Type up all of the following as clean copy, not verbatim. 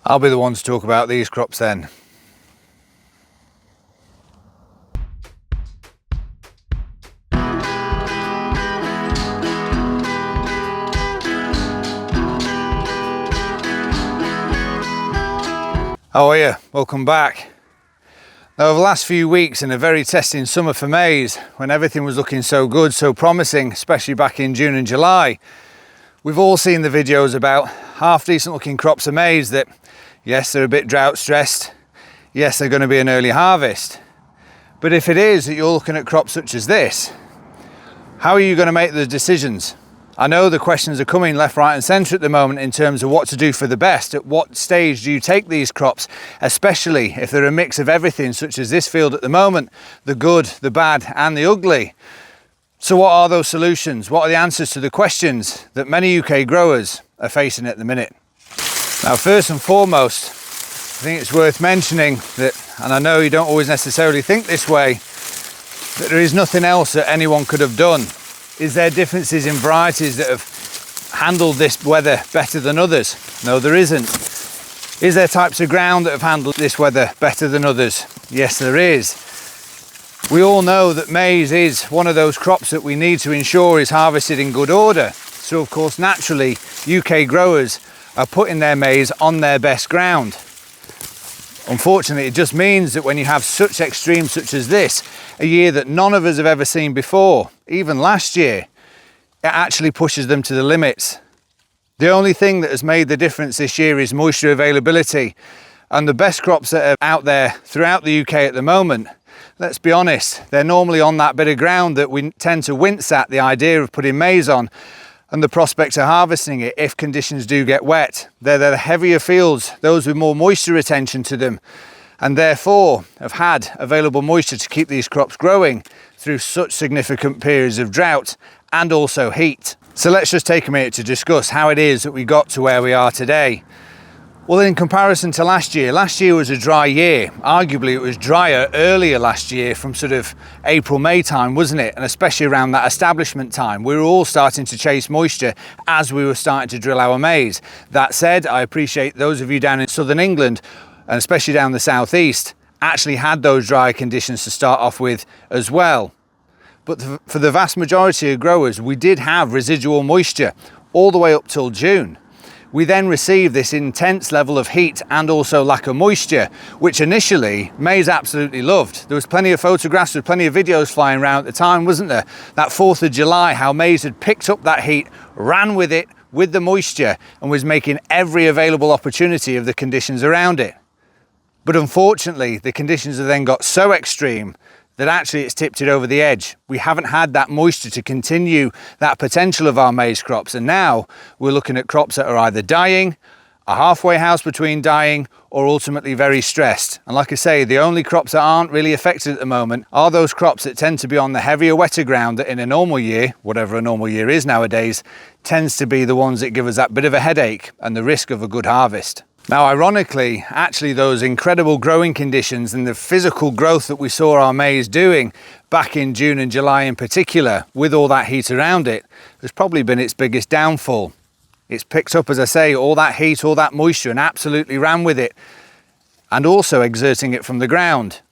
I'll be the one to talk about these crops then. How are you? Welcome back. Now, over the last few weeks in a very testing summer for maize, when everything was looking so good, so promising, especially back in June and July, we've all seen the videos about half decent looking crops of maize that, yes, they're a bit drought stressed, yes, they're going to be an early harvest. But if it is that you're looking at crops such as this, how are you going to make the decisions? I know the questions are coming left, right and centre at the moment in terms of what to do for the best. At what stage do you take these crops, especially if they're a mix of everything such as this field at the moment, the good, the bad and the ugly. So what are those solutions? What are the answers to the questions that many UK growers are facing at the minute? Now, first and foremost, I think it's worth mentioning that, and I know you don't always necessarily think this way, that there is nothing else that anyone could have done. Is there differences in varieties that have handled this weather better than others? No, there isn't. Is there types of ground that have handled this weather better than others? Yes, there is. We all know that maize is one of those crops that we need to ensure is harvested in good order. So of course, naturally, UK growers are putting their maize on their best ground. Unfortunately, it just means that when you have such extremes such as this, a year that none of us have ever seen before, even last year, it actually pushes them to the limits. The only thing that has made the difference this year is moisture availability. And the best crops that are out there throughout the UK at the moment, let's be honest, they're normally on that bit of ground that we tend to wince at the idea of putting maize on and the prospect of harvesting it if conditions do get wet. They're the heavier fields, those with more moisture retention to them, and therefore have had available moisture to keep these crops growing through such significant periods of drought and also heat. So let's just take a minute to discuss how it is that we got to where we are today. Well, in comparison to last year was a dry year. Arguably it was drier earlier last year from sort of April, May time, wasn't it? And especially around that establishment time. We were all starting to chase moisture as we were starting to drill our maize. That said, I appreciate those of you down in southern England, and especially down the southeast, actually had those dry conditions to start off with as well. But for the vast majority of growers, we did have residual moisture all the way up till June. We then received this intense level of heat and also lack of moisture, which initially maize absolutely loved. There was plenty of photographs, there were plenty of videos flying around at the time, wasn't there? That 4th of July, how maize had picked up that heat, ran with it, with the moisture, and was making every available opportunity of the conditions around it. But unfortunately, the conditions have then got so extreme that actually it's tipped it over the edge. We haven't had that moisture to continue that potential of our maize crops, and now we're looking at crops that are either dying, a halfway house between dying, or ultimately very stressed. And like I say, the only crops that aren't really affected at the moment are those crops that tend to be on the heavier, wetter ground that in a normal year, whatever a normal year is nowadays, tends to be the ones that give us that bit of a headache and the risk of a good harvest. Now, ironically, actually those incredible growing conditions and the physical growth that we saw our maize doing back in June and July in particular, with all that heat around it, has probably been its biggest downfall. It's picked up, as I say, all that heat, all that moisture, and absolutely ran with it, and also exerting it from the ground.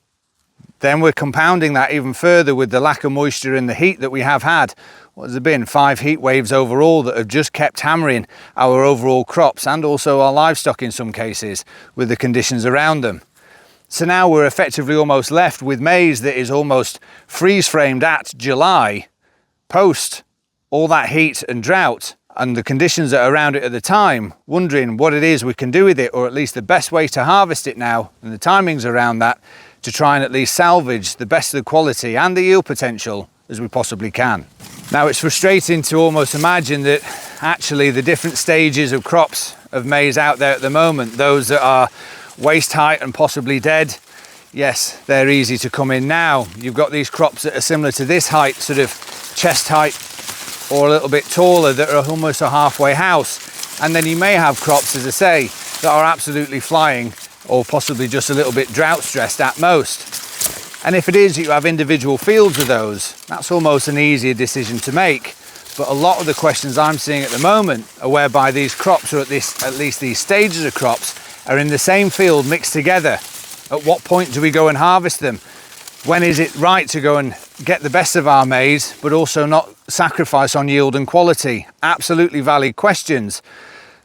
Then we're compounding that even further with the lack of moisture and the heat that we have had. What has there been? 5 heat waves overall that have just kept hammering our overall crops and also our livestock in some cases with the conditions around them. So now we're effectively almost left with maize that is almost freeze framed at July, post all that heat and drought and the conditions that are around it at the time, wondering what it is we can do with it, or at least the best way to harvest it now and the timings around that, to try and at least salvage the best of the quality and the yield potential as we possibly can. Now, it's frustrating to almost imagine that actually the different stages of crops of maize out there at the moment, those that are waist height and possibly dead, yes, they're easy to come in now. You've got these crops that are similar to this height, sort of chest height or a little bit taller, that are almost a halfway house. And then you may have crops, as I say, that are absolutely flying or possibly just a little bit drought stressed at most. And if it is that you have individual fields of those, that's almost an easier decision to make. But a lot of the questions I'm seeing at the moment are whereby these crops, or at least these stages of crops, are in the same field mixed together, at what point do we go and harvest them? When is it right to go and get the best of our maize, but also not sacrifice on yield and quality? Absolutely valid questions.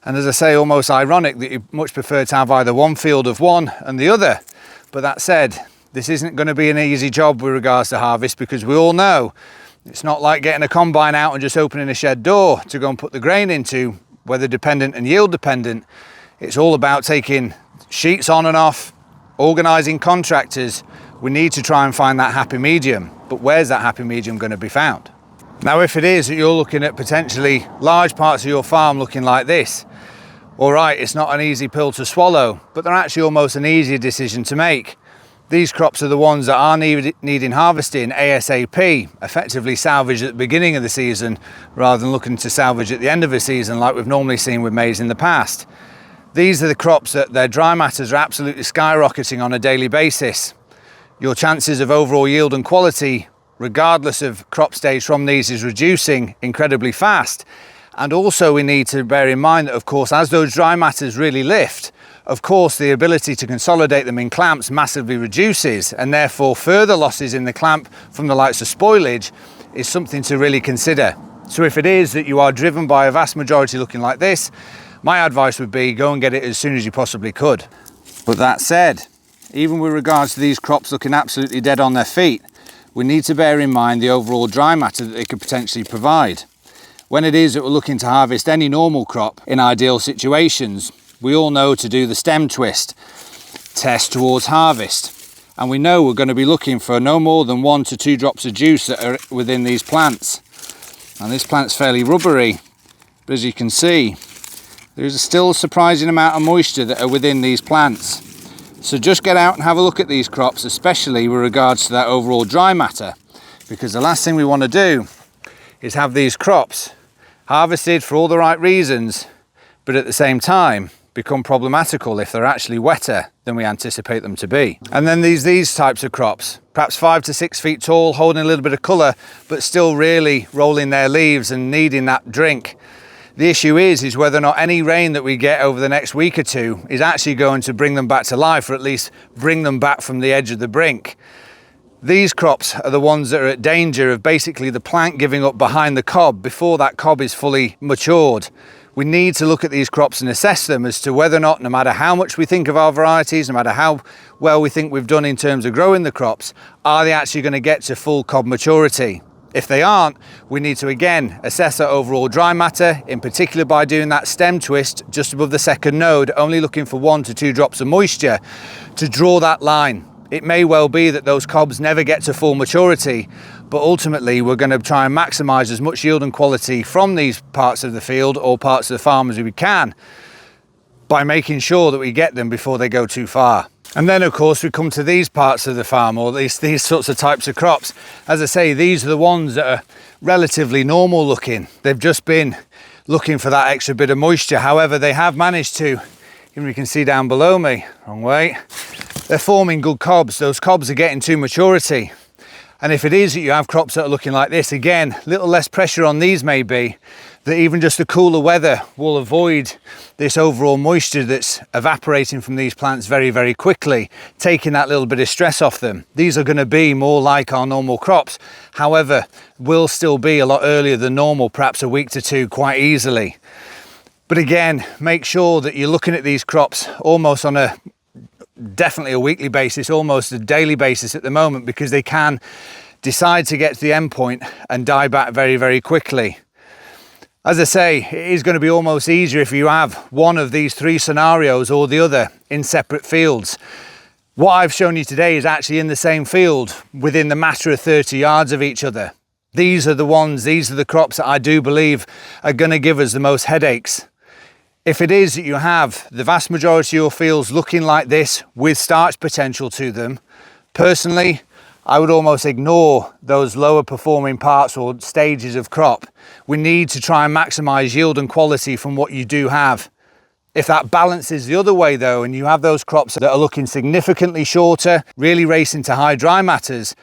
And as I say, almost ironic that you much prefer to have either one field of one and the other. But that said, this isn't going to be an easy job with regards to harvest, because we all know it's not like getting a combine out and just opening a shed door to go and put the grain into, weather dependent and yield dependent. It's all about taking sheets on and off, organising contractors. We need to try and find that happy medium. But where's that happy medium going to be found? Now, if it is that you're looking at potentially large parts of your farm looking like this, all right, it's not an easy pill to swallow, but they're actually almost an easier decision to make. These crops are the ones that are needing harvesting ASAP, effectively salvaged at the beginning of the season rather than looking to salvage at the end of the season like we've normally seen with maize in the past. These are the crops that their dry matters are absolutely skyrocketing on a daily basis. Your chances of overall yield and quality, regardless of crop stage from these, is reducing incredibly fast. And also we need to bear in mind that, of course, as those dry matters really lift, of course, the ability to consolidate them in clamps massively reduces, and therefore further losses in the clamp from the likes of spoilage is something to really consider. So if it is that you are driven by a vast majority looking like this, my advice would be go and get it as soon as you possibly could. But that said, even with regards to these crops looking absolutely dead on their feet, we need to bear in mind the overall dry matter that they could potentially provide. When it is that we're looking to harvest any normal crop in ideal situations, we all know to do the stem twist test towards harvest. And we know we're going to be looking for no more than 1 to 2 drops of juice that are within these plants. And this plant's fairly rubbery, but as you can see, there's still a surprising amount of moisture that are within these plants. So just get out and have a look at these crops, especially with regards to that overall dry matter, because the last thing we want to do is have these crops harvested for all the right reasons, but at the same time become problematical if they're actually wetter than we anticipate them to be. And then these types of crops, perhaps 5 to 6 feet tall, holding a little bit of colour, but still really rolling their leaves and needing that drink. The issue is whether or not any rain that we get over the next week or two is actually going to bring them back to life, or at least bring them back from the edge of the brink. These crops are the ones that are at danger of basically the plant giving up behind the cob before that cob is fully matured. We need to look at these crops and assess them as to whether or not, no matter how much we think of our varieties, no matter how well we think we've done in terms of growing the crops, are they actually going to get to full cob maturity? If they aren't, we need to again assess our overall dry matter, in particular by doing that stem twist just above the second node, only looking for 1 to 2 drops of moisture to draw that line. It may well be that those cobs never get to full maturity, but ultimately we're going to try and maximise as much yield and quality from these parts of the field or parts of the farm as we can by making sure that we get them before they go too far. And then of course we come to these parts of the farm, or these sorts of types of crops. As I say, these are the ones that are relatively normal looking. They've just been looking for that extra bit of moisture. However, they have managed to, even you can see down below me, wrong way, they're forming good cobs. Those cobs are getting to maturity. And if it is that you have crops that are looking like this, again, little less pressure on these may be that even just the cooler weather will avoid this overall moisture that's evaporating from these plants very, very quickly, taking that little bit of stress off them. These are going to be more like our normal crops. However, will still be a lot earlier than normal, perhaps a week to 2 quite easily. But again, make sure that you're looking at these crops almost on a definitely a weekly basis, almost a daily basis at the moment, because they can decide to get to the end point and die back very, very quickly. As I say, it is going to be almost easier if you have one of these 3 scenarios or the other in separate fields. What I've shown you today is actually in the same field within the matter of 30 yards of each other. These are the crops that I do believe are going to give us the most headaches. If it is that you have the vast majority of your fields looking like this with starch potential to them, personally, I would almost ignore those lower performing parts or stages of crop. We need to try and maximise yield and quality from what you do have. If that balances the other way though, and you have those crops that are looking significantly shorter, really racing to high dry matters,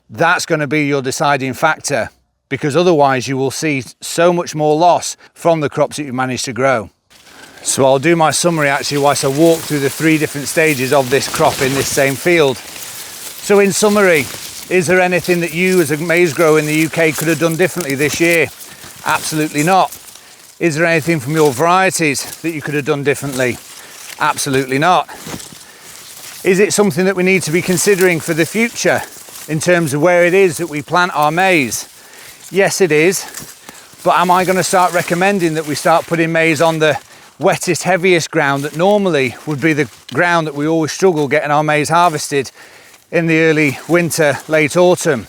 that's going to be your deciding factor, because otherwise you will see so much more loss from the crops that you've managed to grow. So I'll do my summary actually whilst I walk through the 3 different stages of this crop in this same field. So in summary, is there anything that you as a maize grower in the UK could have done differently this year? Absolutely not. Is there anything from your varieties that you could have done differently? Absolutely not. Is it something that we need to be considering for the future in terms of where it is that we plant our maize? Yes, it is. But am I going to start recommending that we start putting maize on the wettest, heaviest ground that normally would be the ground that we always struggle getting our maize harvested in the early winter, late autumn?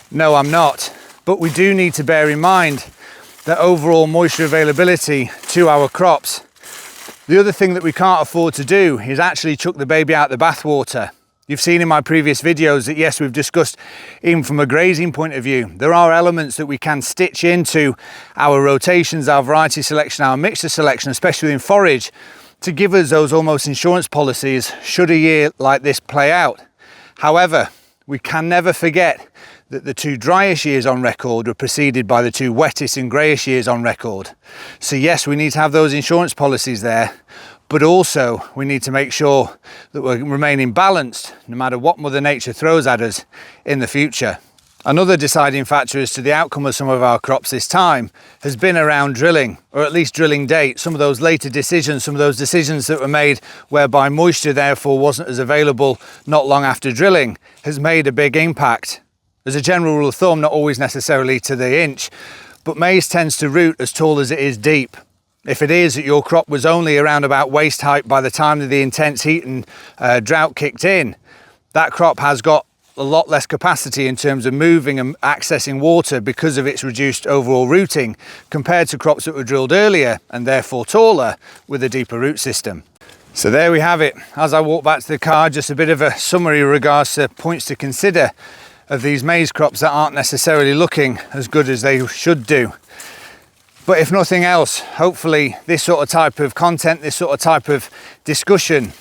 No, I'm not. But we do need to bear in mind that overall moisture availability to our crops. The other thing that we can't afford to do is actually chuck the baby out the bathwater. You've seen in my previous videos that yes, we've discussed even from a grazing point of view, there are elements that we can stitch into our rotations, our variety selection, our mixture selection, especially in forage, to give us those almost insurance policies should a year like this play out. However, we can never forget that the 2 driest years on record were preceded by the 2 wettest and greyish years on record. So yes, we need to have those insurance policies there, but also we need to make sure that we're remaining balanced no matter what Mother Nature throws at us in the future. Another deciding factor as to the outcome of some of our crops this time has been around drilling, or at least drilling date. Some of those later decisions, some of those decisions that were made whereby moisture therefore wasn't as available not long after drilling, has made a big impact. As a general rule of thumb, not always necessarily to the inch, but maize tends to root as tall as it is deep. If it is that your crop was only around about waist height by the time that the intense heat and drought kicked in, that crop has got a lot less capacity in terms of moving and accessing water because of its reduced overall rooting compared to crops that were drilled earlier and therefore taller with a deeper root system. So there we have it. As I walk back to the car, just a bit of a summary in regards to points to consider of these maize crops that aren't necessarily looking as good as they should do. But if nothing else, hopefully this sort of type of content, this sort of type of discussion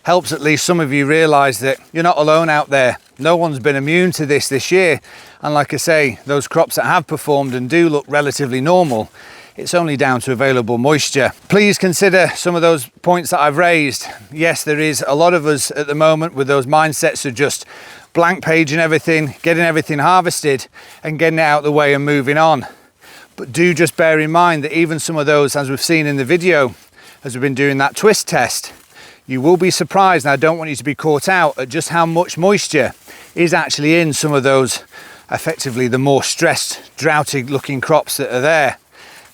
helps at least some of you realise that you're not alone out there. No one's been immune to this year. And like I say, those crops that have performed and do look relatively normal, it's only down to available moisture. Please consider some of those points that I've raised. Yes, there is a lot of us at the moment with those mindsets of just blank paging everything, getting everything harvested and getting it out of the way and moving on. But do just bear in mind that even some of those, as we've seen in the video, as we've been doing that twist test, you will be surprised, and I don't want you to be caught out at just how much moisture is actually in some of those, effectively the more stressed, droughty looking crops that are there.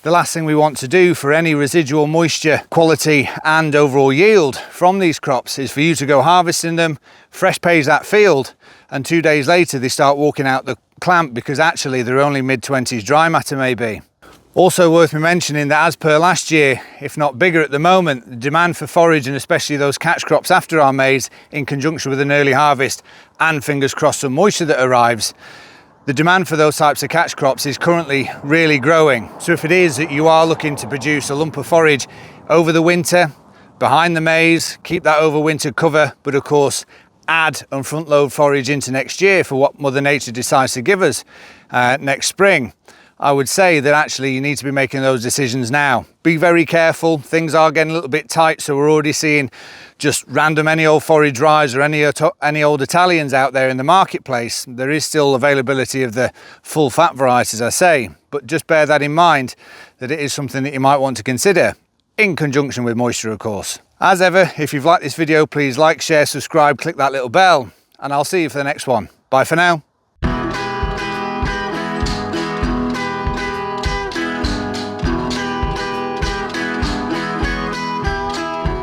The last thing we want to do for any residual moisture quality and overall yield from these crops is for you to go harvesting them, fresh page that field, and 2 days later they start walking out the clamp because actually they're only mid-20s dry matter maybe. Also worth me mentioning that as per last year, if not bigger at the moment, the demand for forage and especially those catch crops after our maize in conjunction with an early harvest and fingers crossed some moisture that arrives, the demand for those types of catch crops is currently really growing. So if it is that you are looking to produce a lump of forage over the winter, behind the maize, keep that overwinter cover, but of course add and front load forage into next year for what Mother Nature decides to give us next spring, I would say that actually you need to be making those decisions now. Be very careful, things are getting a little bit tight, so we're already seeing just random any old forage rise or any old Italians out there in the marketplace. There is still availability of the full fat varieties, I say, but just bear that in mind that it is something that you might want to consider in conjunction with moisture, of course. As ever, if you've liked this video, please like, share, subscribe, click that little bell, and I'll see you for the next one. Bye for now.